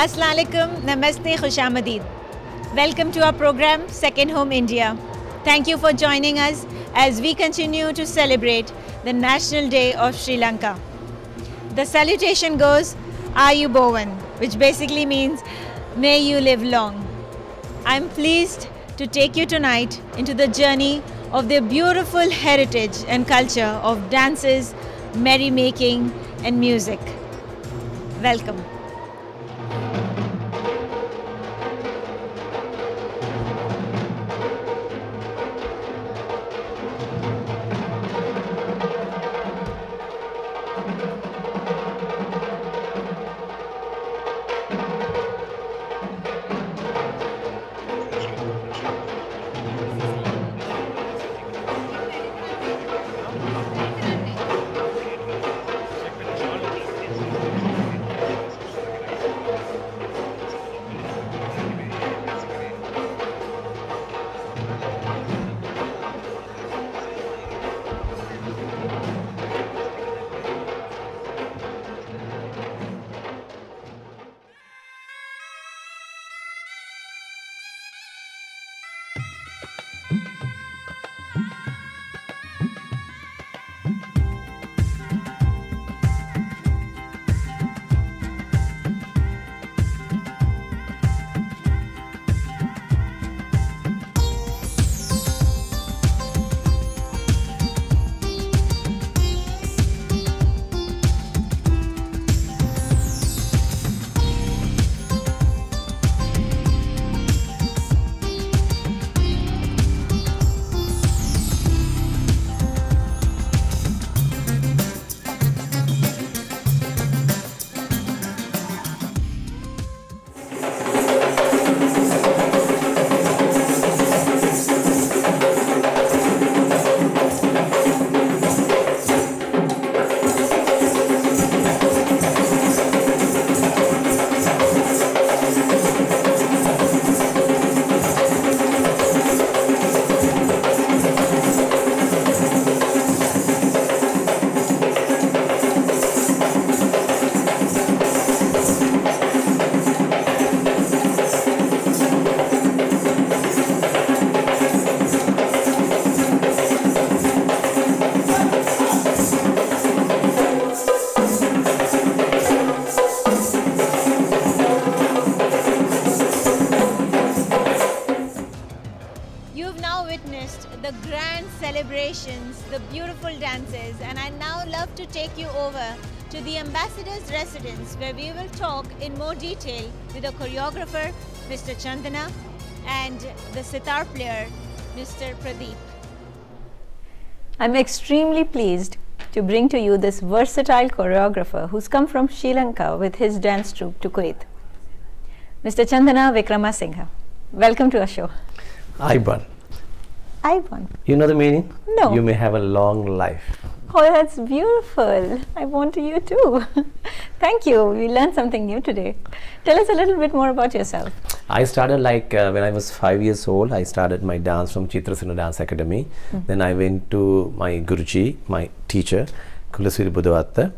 Assalamu alaikum, namaste, khushamadid. Welcome to our program, Second Home India. Thank you for joining us as we continue to celebrate the National Day of Sri Lanka. The salutation goes, Ayubowan, which basically means, may you live long. I'm pleased to take you tonight into the journey of their beautiful heritage and culture of dances, merrymaking, and music. Welcome. The grand celebrations, the beautiful dances, and I now love to take you over to the ambassador's residence where we will talk in more detail with the choreographer, Mr. Chandana, and the sitar player, Mr. Pradeep. I'm extremely pleased to bring to you this versatile choreographer who's come from Sri Lanka with his dance troupe to Kuwait. Mr. Chandana Vikramasinghe, welcome to our show. Ivan. Ivan. You know the meaning? No. You may have a long life. Oh, that's beautiful. I want you too. Thank you. We learned something new today. Tell us a little bit more about yourself. I started when I was 5 years old. I started my dance from Chitrasena Dance Academy. Then I went to my Guruji, my teacher, Kulasiri Buddhavatta.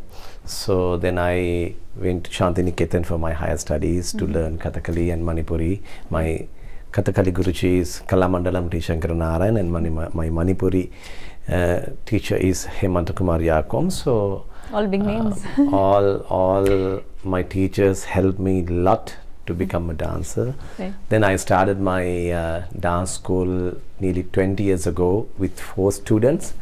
So then I went to Shantiniketan for my higher studies to learn Kathakali and Manipuri. My Kathakali Guruji is Kalamandalam T. Shankaranarayan, and my Manipuri teacher is Hemanta Kumar Yakom. So all big names. all my teachers helped me a lot to become a dancer. Right. Then I started my dance school nearly 20 years ago with 4 students.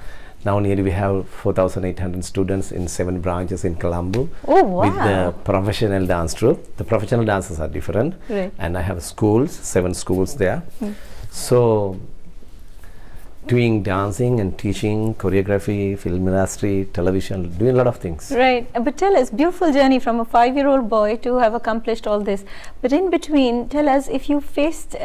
Now nearly we have 4,800 students in 7 branches in Colombo. Oh, wow. With the professional dance troupe. The professional dances are different. Right. And I have schools, 7 schools there. So doing dancing and teaching, choreography, film industry, television, doing a lot of things. Right. But tell us, beautiful journey from a 5-year-old boy to have accomplished all this. But in between, tell us if you faced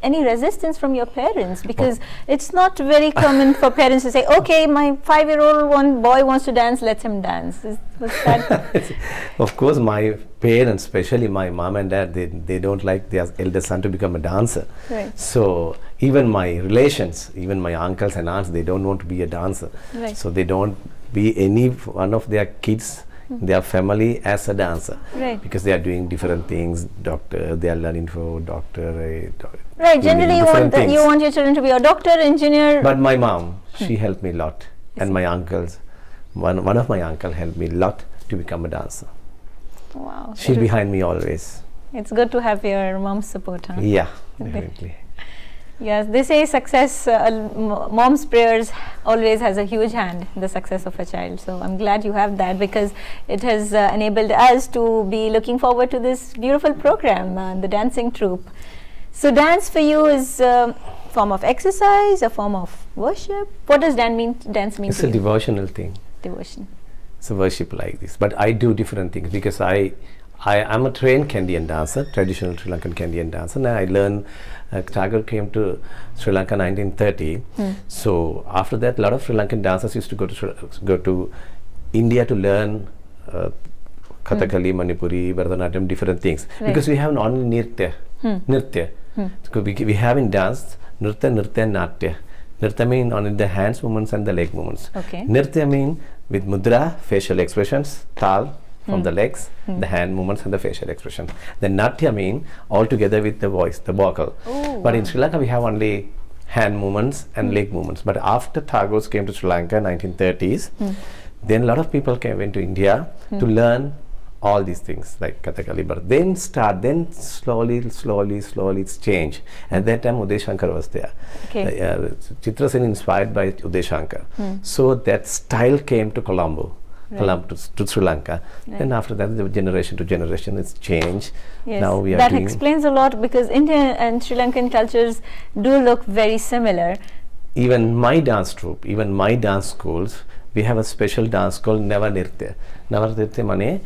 any resistance from your parents, because it's not very common for parents to say, okay, my 5-year-old boy wants to dance, let him dance. Was that? Of course, my parents, especially my mom and dad, they don't like their eldest son to become a dancer. Right. So even my relations, even my uncles and aunts, they don't want to be a dancer. Right. So they don't be any one of their kids their family as a dancer. Right. Because they are doing different things. Doctor, they are learning for doctor. Right. Generally, you want your children to be a doctor, engineer. But my mom, she helped me a lot, and my uncles. One of my uncle helped me a lot to become a dancer. Wow. She's behind me always. It's good to have your mom's support, huh? Yeah, definitely. Yes, they say success, mom's prayers always has a huge hand in the success of a child. So I'm glad you have that, because it has enabled us to be looking forward to this beautiful program, the dancing troupe. So dance for you is a form of exercise, a form of worship. What does dance mean to you? It's a devotional thing. Devotion. It's a worship like this. But I do different things because I am a trained Kenyan dancer, traditional Sri Lankan Kenyan dancer. And I learned, Tagore came to Sri Lanka 1930. So after that, a lot of Sri Lankan dancers used to go to India to learn Kathakali, Manipuri, Bharatanatyam, different things. Right. Because we have only Nritya. So we have in dance, Nritya, Natya. Nritya means only the hands movements and the leg movements. Okay. Nritya means with mudra, facial expressions, tal, from the legs, the hand movements and the facial expression. Then Natya mean all together with the voice, the vocal. But in Sri Lanka we have only hand movements and leg movements. But after Tagore came to Sri Lanka 1930s, then a lot of people came into India to learn all these things like Kathakali. But then slowly it's changed. At that time Uday Shankar was there. Okay. Chitra Sen inspired by Uday Shankar. So that style came to Colombo. Right. To Sri Lanka. Right. Then after that, the generation to generation, it's changed. Yes. Now we are that explains a lot, because Indian and Sri Lankan cultures do look very similar. Even my dance troupe, even my dance schools, we have a special dance called Navanirtya. Navanirtya mane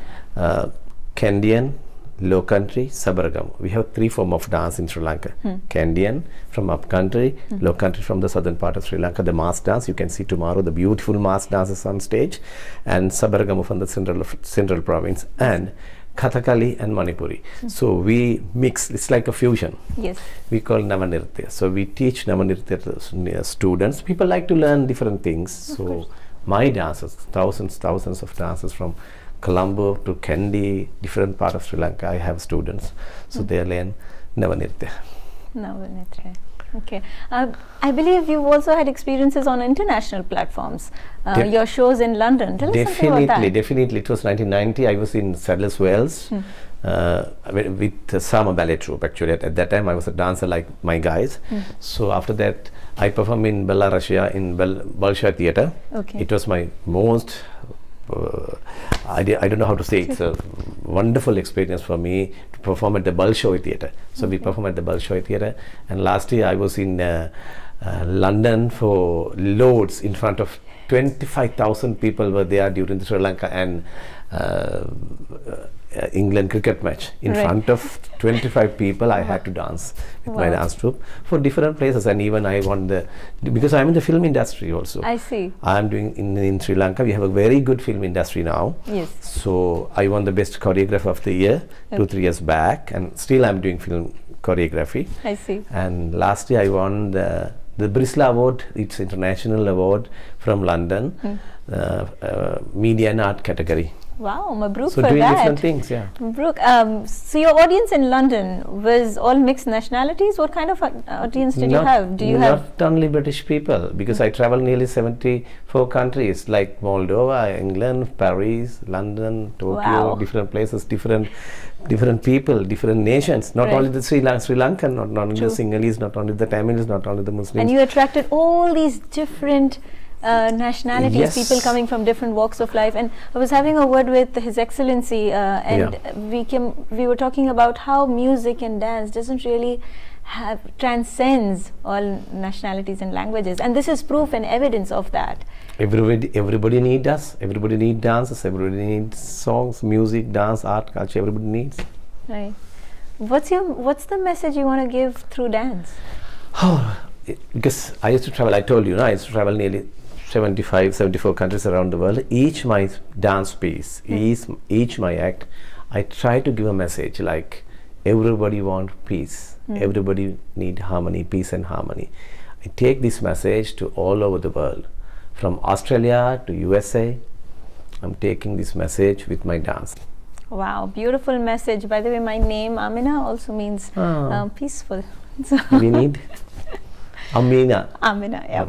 Kenyan, Low Country, Sabargam. We have 3 forms of dance in Sri Lanka. Kenyan from up country, Low Country from the southern part of Sri Lanka, the mass dance. You can see tomorrow the beautiful mass dances on stage, and Sabargam from the central province, and Kathakali and Manipuri. So we mix, it's like a fusion. Yes. We call Navanirtya. So we teach Navanirtya to students. People like to learn different things. So my dancers, thousands of dancers from Colombo to Kandy, different part of Sri Lanka, I have students. So they learn Navanirtya. Navanirtya. Okay. I believe you've also had experiences on international platforms. Your shows in London. Tell us something about that. Definitely. It was 1990. I was in Sadler's Wells with Sama Ballet Troupe. Actually, at that time I was a dancer like my guys. So after that, I performed in Bella Russia in Bolshoi Theatre. Okay. It was my most I don't know how to say it. It's a wonderful experience for me to perform at the Bolshoi Theatre. So we performed at the Bolshoi Theatre, and last year I was in London for Lords in front of 25,000 people were there during the Sri Lanka and England cricket match. In front of 25 people, I had to dance with my dance troupe for different places, and even I won because I'm in the film industry also. I see. I'm doing in Sri Lanka. We have a very good film industry now. Yes. So I won the best choreographer of the year 2-3 years back, and still I'm doing film choreography. I see. And last year I won the Brisla Award. It's international award from London, media and art category. Wow, Mabruk so for doing that. Different things, yeah. Mabruk. So your audience in London was all mixed nationalities. What kind of audience did you have? Do you not only British people, because I travel nearly 74 countries like Moldova, England, Paris, London, Tokyo, different places, different people, different nations. Not only the Sri Lankan, not only the Sinhalese, not only the Tamils, not only the Muslims. And you attracted all these different nationalities, people coming from different walks of life. And I was having a word with His Excellency, and we were talking about how music and dance doesn't really transcends all nationalities and languages, and this is proof and evidence of that. Everybody needs us. Everybody needs dances. Everybody needs songs, music, dance, art, culture. Everybody needs. Right. What's the message you want to give through dance? Because I used to travel. I told you, I used to travel nearly 74 countries around the world. Each my dance piece, each my act, I try to give a message like everybody wants peace, everybody need harmony, peace and harmony. I take this message to all over the world, from Australia to USA, I'm taking this message with my dance. Wow, beautiful message. By the way, my name Amina also means peaceful. We need Amina. Amina, yeah.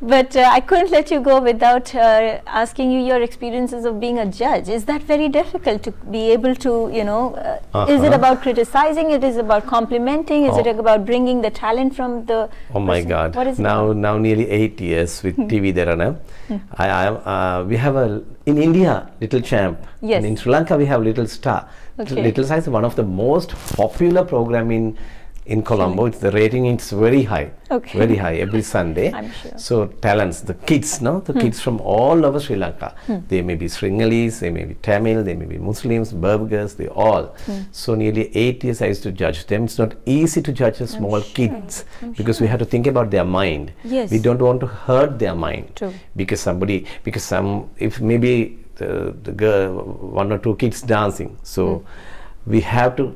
But I couldn't let you go without asking you your experiences of being a judge. Is that very difficult to be able to, you know, is it about criticizing? It is about complimenting? Is it about bringing the talent from the Oh my God. What is now nearly 8 years with TV Dharana. We have in India, Little Champ. Yes. And in Sri Lanka, we have Little Star. Okay. Little Star is one of the most popular program in Colombo. It's the rating is very high. Okay. Very high every Sunday. I'm sure. So talents, the kids, the kids from all over Sri Lanka. They may be Sinhalese, they may be Tamil, they may be Muslims, Burgers, they all. So nearly 8 years I used to judge them. It's not easy to judge the small kids because we have to think about their mind. Yes. We don't want to hurt their mind. True. Because if maybe the girl, 1 or 2 kids dancing, so we have to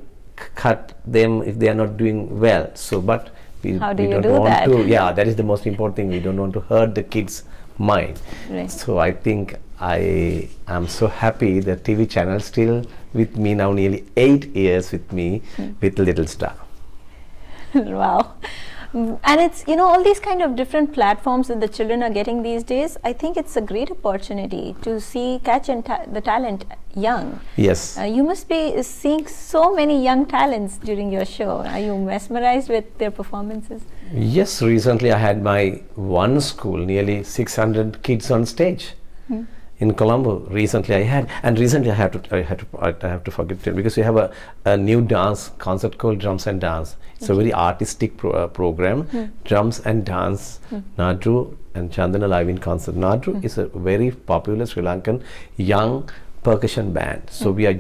cut them if they are not doing well. So, but we don't want to. Yeah, that is the most important thing. We don't want to hurt the kids' mind. Right. So I think I am so happy that TV channel still with me now, nearly 8 years with me with Little Star. Wow. And it's, you know, all these kind of different platforms that the children are getting these days. I think it's a great opportunity to catch the talent young. Yes. You must be seeing so many young talents during your show. Are you mesmerized with their performances? Yes, recently I had my one school, nearly 600 kids on stage. In Colombo, recently I had, and recently I have to forget it because we have a new dance concert called Drums and Dance. It's a very artistic program. Drums and Dance, Nadru and Chandana live in concert. Nadru is a very popular Sri Lankan young percussion band. So we are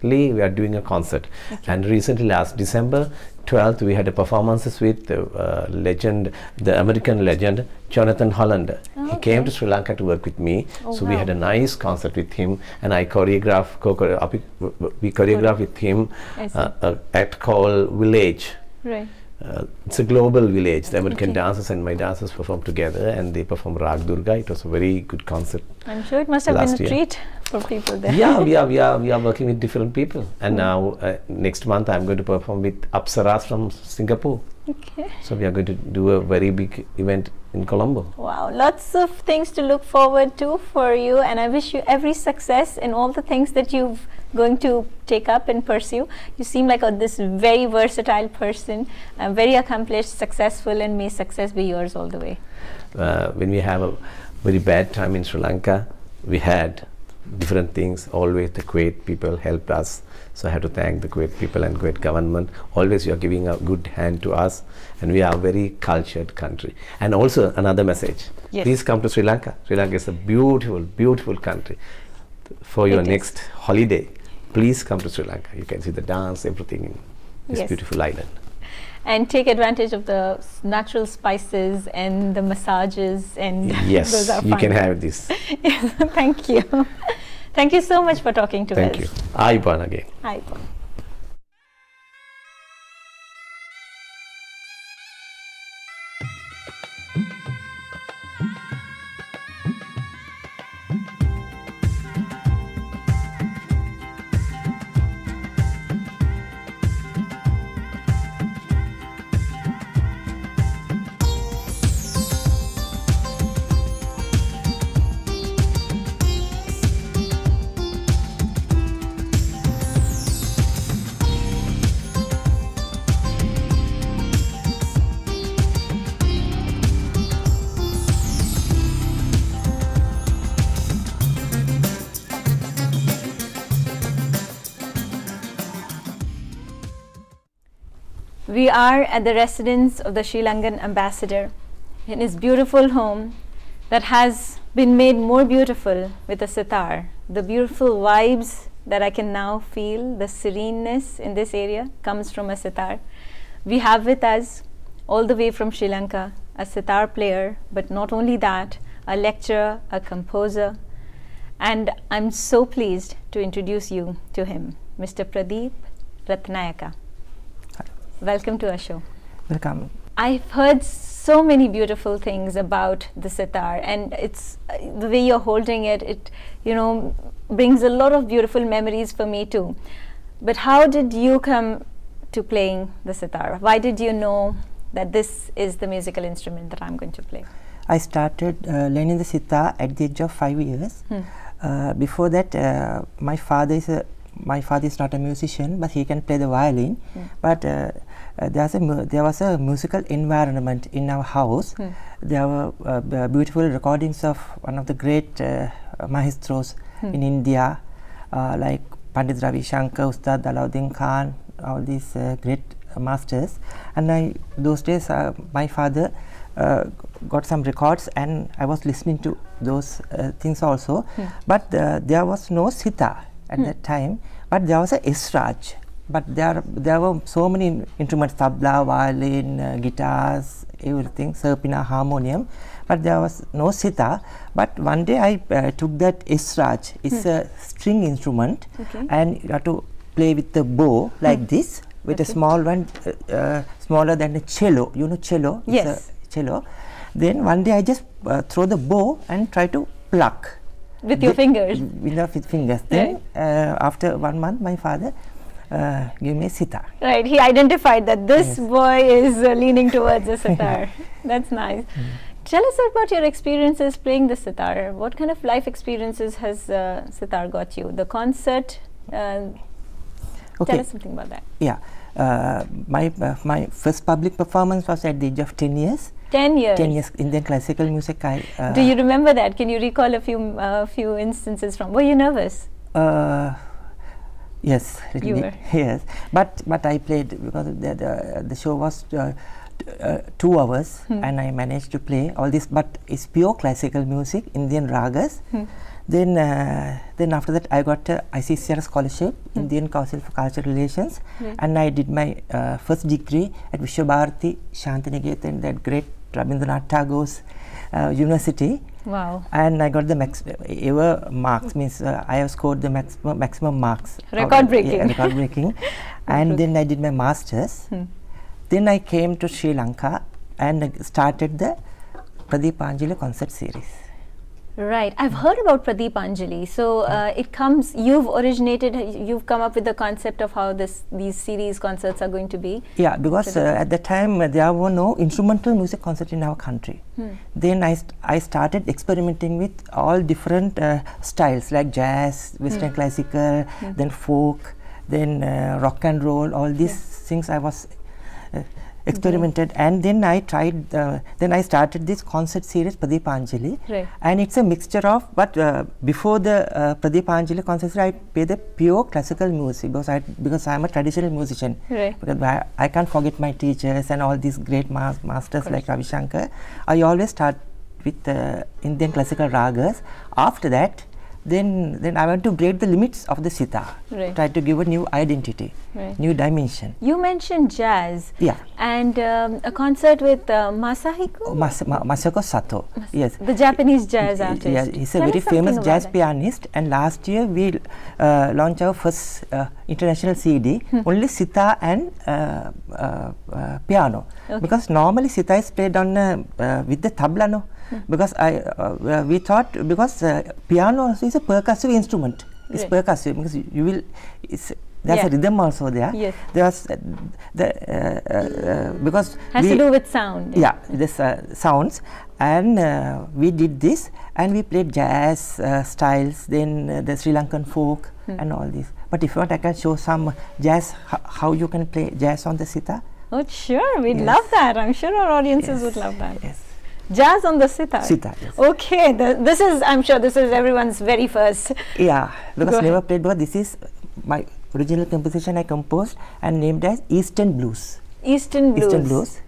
we are doing a concert. And recently, last December 12th, we had a performances with the American legend, Jonathan Hollander. He came to Sri Lanka to work with me. So we had a nice concert with him, and I choreographed with him at called Village. Right. It's a global village. The American dancers and my dancers performed together, and they performed Rag Durga. It was a very good concert. I'm sure it must have been a treat for people there. Yeah, we are working with different people, and now next month I'm going to perform with Apsaras from Singapore. Okay. So we are going to do a very big event in Colombo. Wow, lots of things to look forward to for you, and I wish you every success in all the things that you're going to take up and pursue. You seem like this very versatile person, very accomplished, successful, and may success be yours all the way. When we have a very bad time in Sri Lanka, we had different things. Always the Kuwait people helped us. So I have to thank the Kuwait people and Kuwait government. Always you are giving a good hand to us, and we are a very cultured country. And also another message, please come to Sri Lanka. Sri Lanka is a beautiful, beautiful country. For your next holiday, please come to Sri Lanka. You can see the dance, everything in this beautiful island. And take advantage of the natural spices and the massages, and yes, those are fun. You can have this. Yes, thank you. Thank you so much for talking to us. Thank you. Aiban again. Aiban. We are at the residence of the Sri Lankan ambassador in his beautiful home that has been made more beautiful with a sitar. The beautiful vibes that I can now feel, the sereneness in this area comes from a sitar. We have with us, all the way from Sri Lanka, a sitar player, but not only that, a lecturer, a composer, and I'm so pleased to introduce you to him, Mr. Pradeep Ratnayake. Welcome to our show. Welcome. I've heard so many beautiful things about the sitar, and it's the way you're holding it. It, you know, brings a lot of beautiful memories for me too. But how did you come to playing the sitar? Why did you know that this is the musical instrument that I'm going to play? I started learning the sitar at the age of 5 years. Before that, my father is not a musician, but he can play the violin. But there was a musical environment in our house. There were beautiful recordings of one of the great maestros in India, like Pandit Ravi Shankar, Ustad Alauddin Khan, all these great masters. And those days, my father got some records, and I was listening to those things also. But there was no sitar at that time, but there was a esraj. But there were so many instruments: tabla, violin, guitars, everything, serpina, harmonium. But there was no sitar. But one day I took that esraj. It's a string instrument, and you have to play with the bow like this, with a small one, smaller than a cello. You know cello? Yes. It's a cello. Then one day I just throw the bow and try to pluck. With your fingers? With fingers. Then after 1 month, my father gave me a sitar. Right, he identified that this boy is leaning towards the sitar. That's nice. Tell us about your experiences playing the sitar. What kind of life experiences has sitar got you? The concert, tell us something about that. Yeah, my first public performance was at the age of 10 years. 10 years? 10 years, Indian classical music. Do you remember that? Can you recall a few instances from? Were you nervous? Yes, you were. Yes, but I played because the show was 2 hours, and I managed to play all this. But it's pure classical music, Indian ragas. Then after that, I got a ICCR scholarship, Indian Council for Cultural Relations, and I did my first degree at Vishwabharati Shantiniketan, that great Rabindranath Tagore's university. Wow. And I got the ever marks, means I have scored the maximum marks. Record breaking. Record breaking. And then I did my masters. Then I came to Sri Lanka and started the Pradeep Anjali concert series. Right. I've heard about Pradeep Anjali. So you've come up with the concept of how these series concerts are going to be. Yeah, because at the time there were no instrumental music concert in our country. Then I started experimenting with all different styles like jazz, Western classical, then folk, then rock and roll, all these things I was experimented, and then I tried. Then I started this concert series, Pradeep Anjali, and it's a mixture of. But before the Pradeep Anjali concert series, I play the pure classical music because I'm a traditional musician. Because I can't forget my teachers and all these great masters like Ravi Shankar. I always start with Indian classical ragas. After that, then I want to break the limits of the sitar, try to give a new identity, new dimension. You mentioned jazz, and a concert with Masahiko Sato. Yes, the Japanese jazz artist. Yeah, he's a very famous jazz pianist, and last year we launched our first international CD, only sitar and piano, because normally sitar is played on with the tabla, no? Because we thought, because piano also is a percussive instrument. It's percussive because you will. There's a rhythm also there. Yes. There's because has to do with sound. Yeah, this sounds, and we did this, and we played jazz styles, then the Sri Lankan folk and all this. But if you want, I can show some jazz, how you can play jazz on the sitar. Oh, sure, we'd love that. I'm sure our audiences would love that. Yes. Jazz on the sitar. Sitar, yes. Okay, I'm sure this is everyone's very first. Yeah, because never played, because this is my original composition I composed and named as Eastern Blues. Eastern Blues. Eastern Blues.